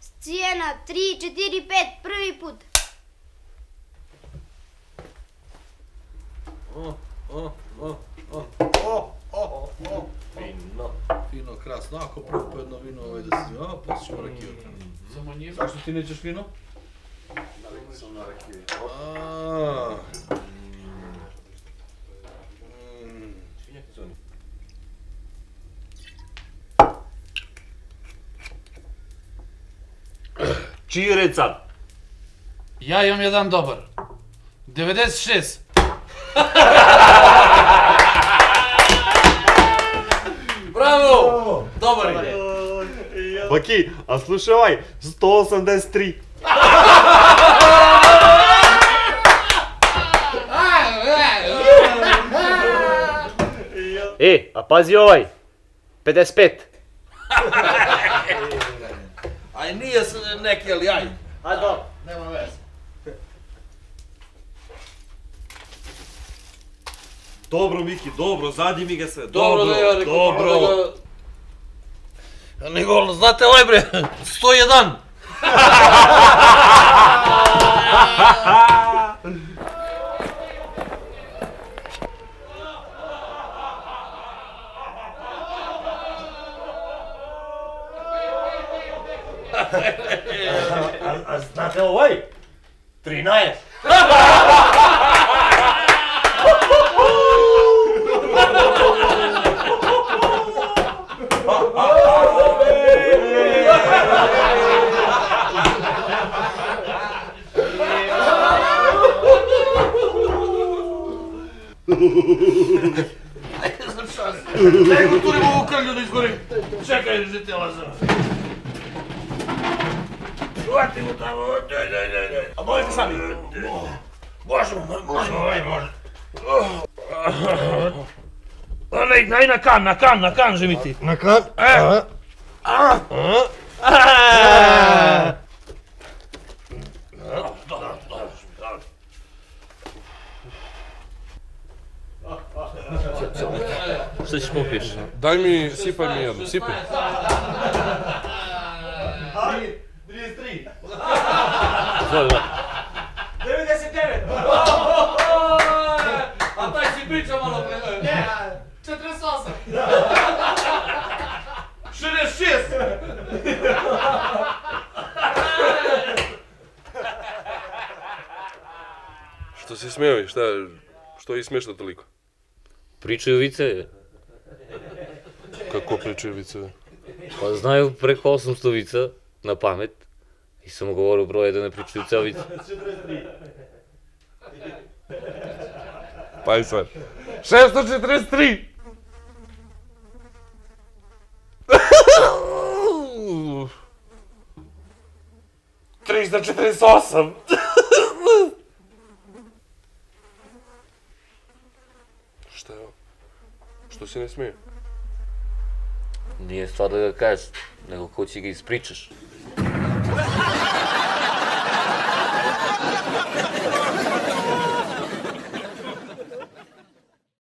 Сцена 3, 4, 5, prvi put. Fino. Fino, krasno. Ako prvo po jedno vino da se zove, pa ćemo rakiju. Samo njima. Zašto ti nećeš vino? Navikao sam na rakiju. Svinjaki su oni. Čiji recept? Ja imam jedan dobar. 96. Bravo! Dobar je. Baki, a slušaj ovaj, 183. A pazi ovaj, 55. Aj, nije neki, ali aj. Ajde, dobro. Nema veze. Dobro, Miki, dobro, zadnji mi ga sve. Dobro da ja rekao. Dobro. Nego, znate ovaj bre, 101. A znate ovaj? 13. Daj go tu ribu u krlju da izgorim. Čekaj, žite Lazara. Uvati mu tamo, daj. A možete sami? Možemo, može. Daj na kan, živiti. Na kan? Što ćeš popiješ? Daj mi, sipaj mi jednu, sipaj. 33. Zove, 99! A taj si pričao malo pre. Ne! 48! 66! Što si smeo i što ih smiješno toliko? Pričaju viceve. Kako pričaju viceve? Pa znaju preko 800 vica na pamet. I sam govorio broj da ne pričaju ceo vic. Pa i sad. 643! 348! Šta je ovo? Što si ne smije? Nije stvar da ga kažeš, nego ko će ga ispričaš.